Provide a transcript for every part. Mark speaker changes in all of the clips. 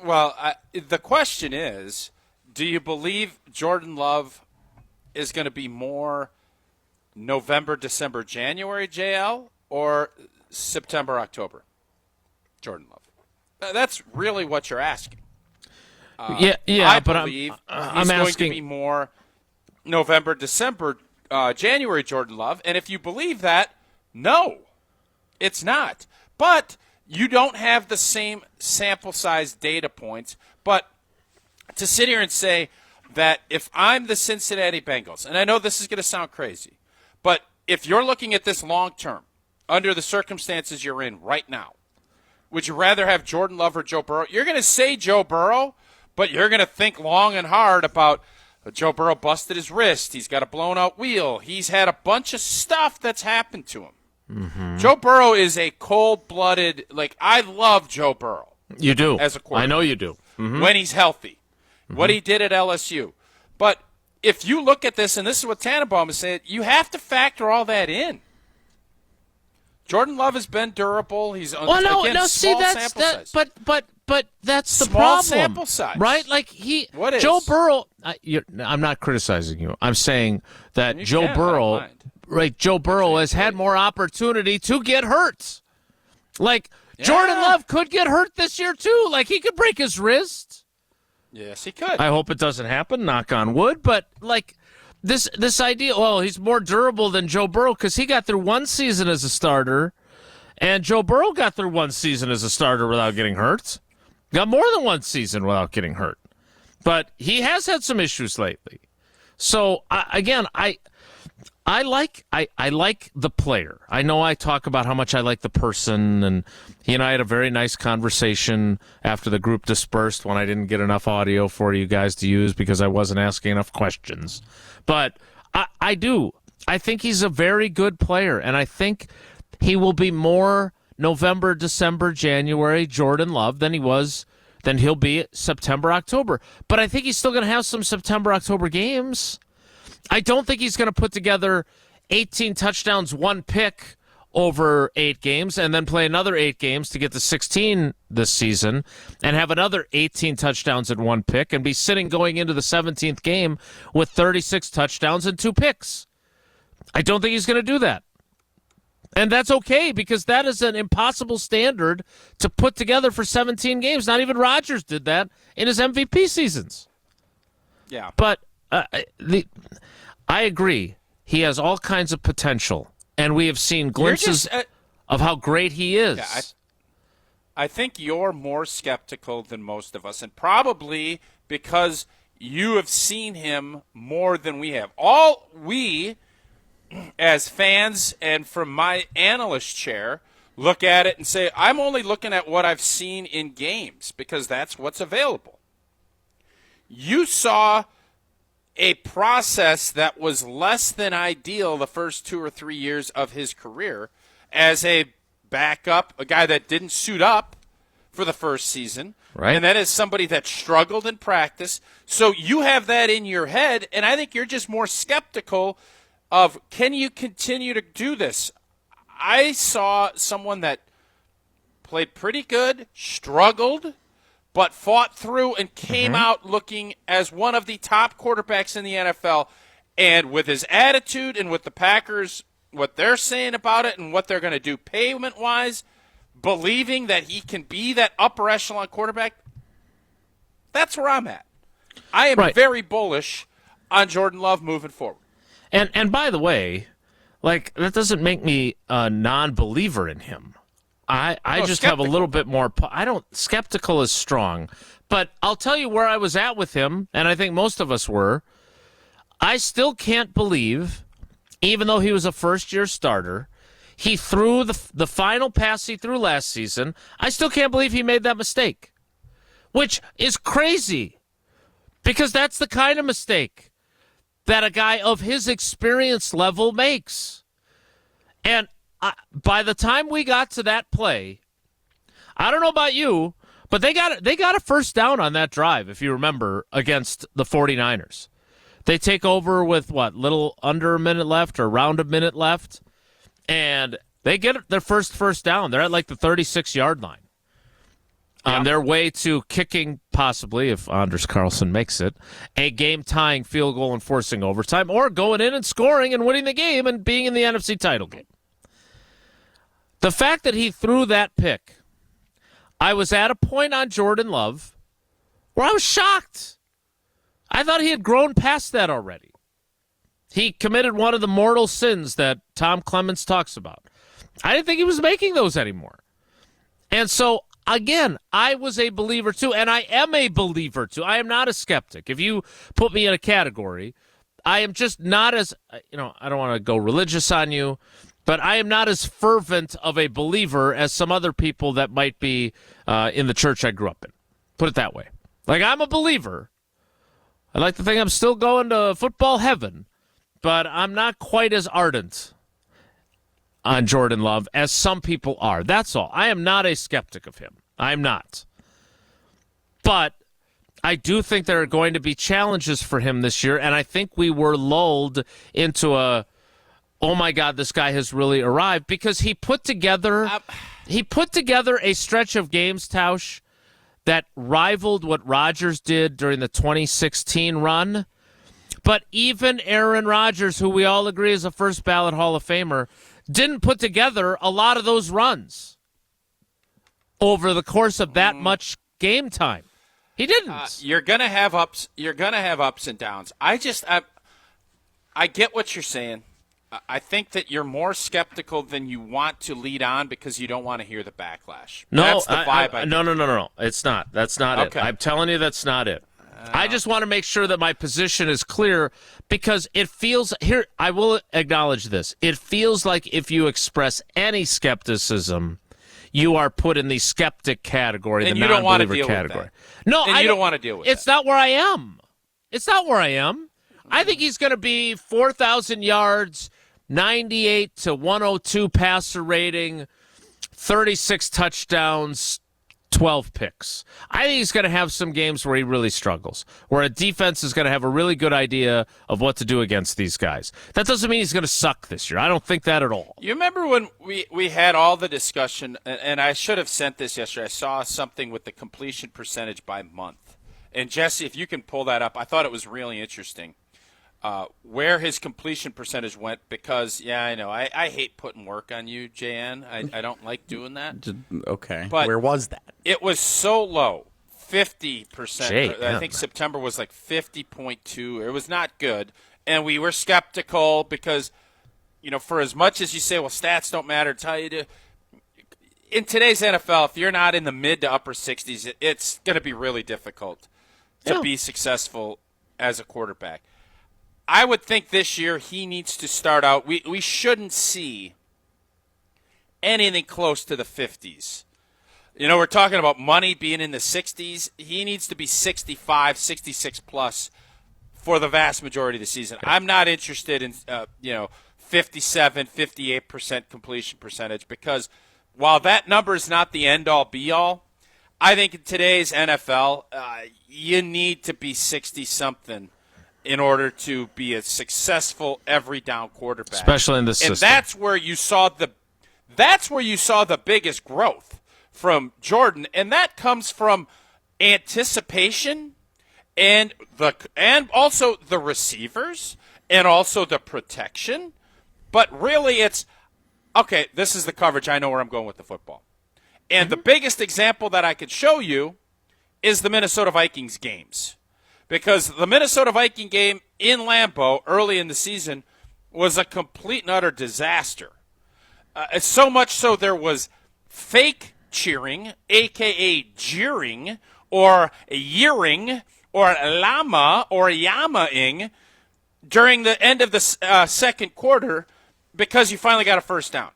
Speaker 1: Well, the question is, do you believe Jordan Love is going to be more November, December, January, JL, or September, October, Jordan Love? That's really what you're asking. I believe
Speaker 2: I'm
Speaker 1: he's going
Speaker 2: asking,
Speaker 1: to be more November, December, January Jordan Love. And if you believe that, no, it's not. But you don't have the same sample size data points. But to sit here and say that if I'm the Cincinnati Bengals, and I know this is going to sound crazy, but if you're looking at this long term, under the circumstances you're in right now, would you rather have Jordan Love or Joe Burrow? You're going to say Joe Burrow, but you're going to think long and hard about Joe Burrow busted his wrist. He's got a blown-out wheel. He's had a bunch of stuff that's happened to him. Mm-hmm. Joe Burrow is a cold-blooded, I love Joe Burrow.
Speaker 2: You do.
Speaker 1: As a quarterback.
Speaker 2: I know you do. Mm-hmm.
Speaker 1: When he's healthy. Mm-hmm. What he did at LSU. But if you look at this, and this is what Tannenbaum is saying, you have to factor all that in. Jordan Love has been durable. He's
Speaker 2: sample size. But that's the problem. Small
Speaker 1: sample size,
Speaker 2: right?
Speaker 1: What is?
Speaker 2: Joe Burrow. I'm not criticizing you. I'm saying that Joe Burrow, Joe Burrow has had more opportunity to get hurt. Jordan Love could get hurt this year too. He could break his wrist.
Speaker 1: Yes, he could.
Speaker 2: I hope it doesn't happen. Knock on wood. But this idea, he's more durable than Joe Burrow because he got through one season as a starter, and Joe Burrow got through one season as a starter without getting hurt. Got more than one season without getting hurt. But he has had some issues lately. So, I like the player. I know I talk about how much I like the person, and he and I had a very nice conversation after the group dispersed when I didn't get enough audio for you guys to use because I wasn't asking enough questions. But I do. I think he's a very good player, and I think he will be more November, December, January Jordan Love than he'll be September, October. But I think he's still going to have some September, October games. I don't think he's going to put together 18 touchdowns, 1 pick over 8 games, and then play another 8 games to get to 16 this season, and have another 18 touchdowns and 1 pick, and be sitting going into the 17th game with 36 touchdowns and 2 picks. I don't think he's going to do that. And that's okay, because that is an impossible standard to put together for 17 games. Not even Rodgers did that in his MVP seasons.
Speaker 1: Yeah.
Speaker 2: But I agree. He has all kinds of potential, and we have seen glimpses of how great he is.
Speaker 1: Yeah, I think you're more skeptical than most of us, and probably because you have seen him more than we have. All we, as fans and from my analyst chair, look at it and say, I'm only looking at what I've seen in games because that's what's available. You saw a process that was less than ideal the first 2 or 3 years of his career as a backup, a guy that didn't suit up for the first season,
Speaker 2: right?
Speaker 1: And then as somebody that struggled in practice. So you have that in your head, and I think you're just more skeptical of, can you continue to do this? I saw someone that played pretty good, struggled, but fought through and came out looking as one of the top quarterbacks in the NFL. And with his attitude and with the Packers, what they're saying about it and what they're going to do payment-wise, believing that he can be that upper echelon quarterback, that's where I'm at. I am very bullish on Jordan Love moving forward.
Speaker 2: And by the way, that doesn't make me a non-believer in him. I just skeptical. Have a little bit more. Skeptical is strong, but I'll tell you where I was at with him, and I think most of us were. I still can't believe, even though he was a first-year starter, he threw the final pass he threw last season. I still can't believe he made that mistake, which is crazy, because that's the kind of mistake that a guy of his experience level makes. And by the time we got to that play, I don't know about you, but they got a first down on that drive, if you remember, against the 49ers. They take over with, little under a minute left or around a minute left, and they get their first down. They're at the 36-yard line. on their way to kicking, possibly, if Anders Carlson makes it, a game-tying field goal and forcing overtime, or going in and scoring and winning the game and being in the NFC title game. The fact that he threw that pick, I was at a point on Jordan Love where I was shocked. I thought he had grown past that already. He committed one of the mortal sins that Tom Clements talks about. I didn't think he was making those anymore. And so, again, I was a believer too, and I am a believer too. I am not a skeptic. If you put me in a category, I am just not as, I don't want to go religious on you, but I am not as fervent of a believer as some other people that might be in the church I grew up in. Put it that way. Like, I'm a believer. I like to think I'm still going to football heaven, but I'm not quite as ardent on Jordan Love as some people are. That's all. I am not a skeptic of him. I'm not. But I do think there are going to be challenges for him this year, and I think we were lulled into oh my God, this guy has really arrived, because he put together a stretch of games, Tausch, that rivaled what Rodgers did during the 2016 run. But even Aaron Rodgers, who we all agree is a first ballot Hall of Famer, didn't put together a lot of those runs over the course of that much game time. He didn't.
Speaker 1: You're gonna have ups. You're gonna have ups and downs. I get what you're saying. I think that you're more skeptical than you want to lead on because you don't want to hear the backlash.
Speaker 2: No,
Speaker 1: that's the vibe.
Speaker 2: No. It's not. That's not it. I'm telling you, that's not it. I just want to make sure that my position is clear, because it feels here. I will acknowledge this. It feels like if you express any skepticism, you are put in the skeptic category,
Speaker 1: and
Speaker 2: the
Speaker 1: you don't want to
Speaker 2: non-believer
Speaker 1: deal
Speaker 2: category.
Speaker 1: With that.
Speaker 2: No,
Speaker 1: and you don't want to deal with
Speaker 2: it's
Speaker 1: that.
Speaker 2: Not where I am. It's not where I am. I think he's going to be 4,000 yards, 98 to 102 passer rating, 36 touchdowns, 12 picks. I think he's going to have some games where he really struggles, where a defense is going to have a really good idea of what to do against these guys. That doesn't mean he's going to suck this year. I don't think that at all.
Speaker 1: You remember when we had all the discussion, and I should have sent this yesterday. I saw something with the completion percentage by month. And, Jesse, if you can pull that up, I thought it was really interesting. Where his completion percentage went, because, I know, I hate putting work on you, JN. I don't like doing that.
Speaker 3: Okay.
Speaker 1: But
Speaker 3: where was that?
Speaker 1: It was so low, 50%. I think
Speaker 2: man.
Speaker 1: September was like 50.2. It was not good. And we were skeptical because, for as much as you say, well, stats don't matter, tell you to. In today's NFL, if you're not in the mid to upper 60s, it's going to be really difficult to be successful as a quarterback. I would think this year he needs to start out. We shouldn't see anything close to the 50s. We're talking about money being in the 60s. He needs to be 65, 66 plus for the vast majority of the season. I'm not interested in 57, 58% completion percentage, because while that number is not the end-all, be-all, I think in today's NFL, you need to be 60-something in order to be a successful every down quarterback,
Speaker 2: especially in this system.
Speaker 1: And that's where you saw the biggest growth from Jordan, and that comes from anticipation and also the receivers and also the protection. But really, it's okay. This is the coverage. I know where I'm going with the football. And the biggest example that I could show you is the Minnesota Vikings games. Because the Minnesota Viking game in Lambeau early in the season was a complete and utter disaster. So much so there was fake cheering, a.k.a. jeering, or yeering, or llama, or yama-ing during the end of the second quarter because you finally got a first down.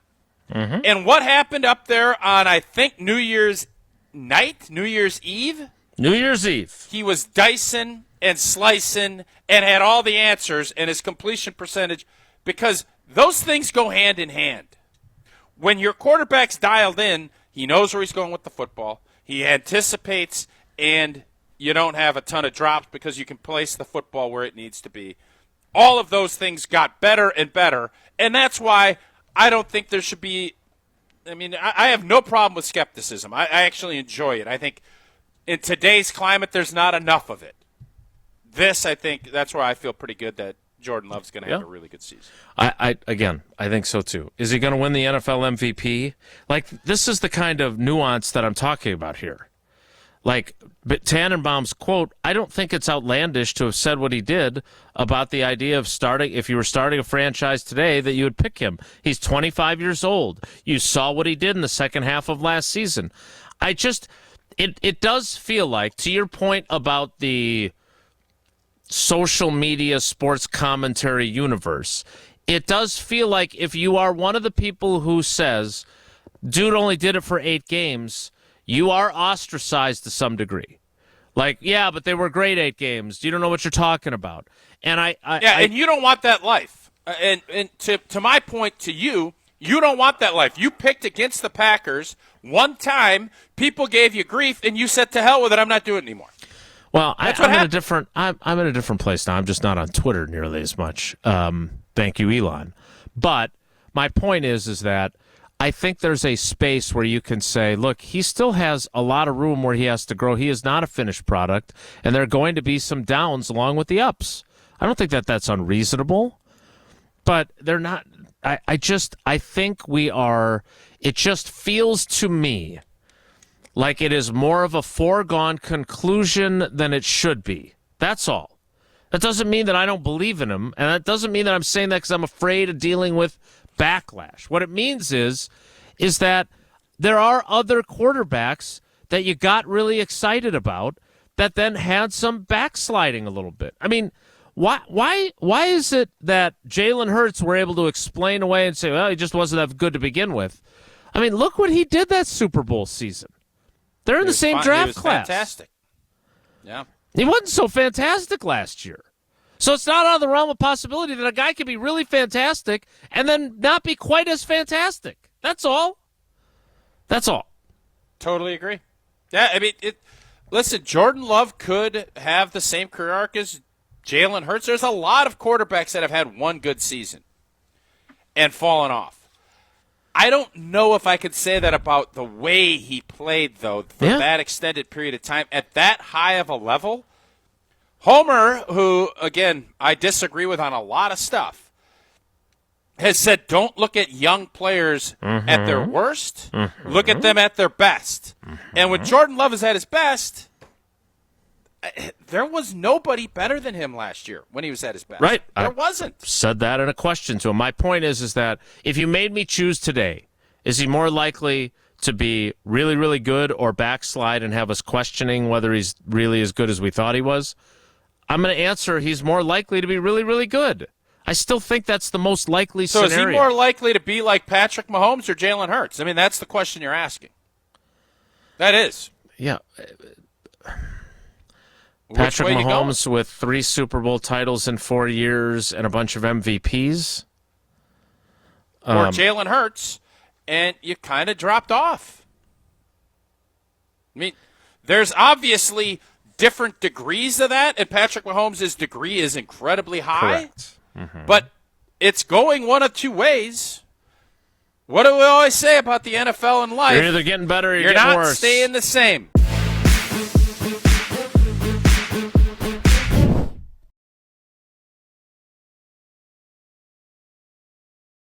Speaker 1: Mm-hmm. And what happened up there on, I think, New Year's Eve?
Speaker 2: New Year's Eve.
Speaker 1: He was dicing and slicing and had all the answers, and his completion percentage, because those things go hand in hand. When your quarterback's dialed in, he knows where he's going with the football. He anticipates, and you don't have a ton of drops because you can place the football where it needs to be. All of those things got better and better, and that's why I don't think there should be I mean, I have no problem with skepticism. I actually enjoy it. I think in today's climate, there's not enough of it. I think that's where I feel pretty good that Jordan Love's going to have a really good season.
Speaker 2: I think so too. Is he going to win the NFL MVP? Like, this is the kind of nuance that I'm talking about here. Like, but Tannenbaum's quote, I don't think it's outlandish to have said what he did about the idea of starting, if you were starting a franchise today, that you would pick him. He's 25 years old. You saw what he did in the second half of last season. It does feel like, to your point about the social media sports commentary universe, it does feel like if you are one of the people who says, dude only did it for 8 games, you are ostracized to some degree. Like, yeah, but they were great 8 games. You don't know what you're talking about. And
Speaker 1: and you don't want that life. And to my point to you, you don't want that life. You picked against the Packers one time, people gave you grief, and you said, to hell with it, I'm not doing it anymore.
Speaker 2: Well, I'm in a different place now. I'm just not on Twitter nearly as much. Thank you, Elon. But my point is that I think there's a space where you can say, look, he still has a lot of room where he has to grow. He is not a finished product, and there are going to be some downs along with the ups. I don't think that that's unreasonable, but they're not. I think we are. It just feels to me like it is more of a foregone conclusion than it should be. That's all. That doesn't mean that I don't believe in him, and that doesn't mean that I'm saying that because I'm afraid of dealing with backlash. What it means is that there are other quarterbacks that you got really excited about that then had some backsliding a little bit. I mean, why is it that Jalen Hurts were able to explain away and say, well, he just wasn't that good to begin with? I mean, look what he did that Super Bowl season. They're in the same draft class.
Speaker 1: Fantastic. Yeah.
Speaker 2: He wasn't so fantastic last year. So it's not out of the realm of possibility that a guy could be really fantastic and then not be quite as fantastic. That's all. That's all.
Speaker 1: Totally agree. Yeah, I mean, listen, Jordan Love could have the same career arc as Jalen Hurts. There's a lot of quarterbacks that have had one good season and fallen off. I don't know if I could say that about the way he played, though, for that extended period of time at that high of a level. Homer, who, again, I disagree with on a lot of stuff, has said don't look at young players at their worst. Look at them at their best. And when Jordan Love is at his best, there was nobody better than him last year when he was at his best.
Speaker 2: Right.
Speaker 1: There wasn't.
Speaker 2: Said that in a question to him. My point is that if you made me choose today, is he more likely to be really, really good or backslide and have us questioning whether he's really as good as we thought he was? I'm going to answer he's more likely to be really, really good. I still think that's the most likely scenario.
Speaker 1: So is he more likely to be like Patrick Mahomes or Jalen Hurts? I mean, that's the question you're asking. That is.
Speaker 2: Yeah. Patrick Mahomes with 3 Super Bowl titles in 4 years and a bunch of MVPs.
Speaker 1: Or Jalen Hurts, and you kind of dropped off. I mean, there's obviously different degrees of that, and Patrick Mahomes' degree is incredibly high.
Speaker 2: Correct.
Speaker 1: But it's going one of two ways. What do we always say about the NFL and life?
Speaker 2: You're either getting better or you're
Speaker 1: not
Speaker 2: getting worse.
Speaker 1: Staying the same.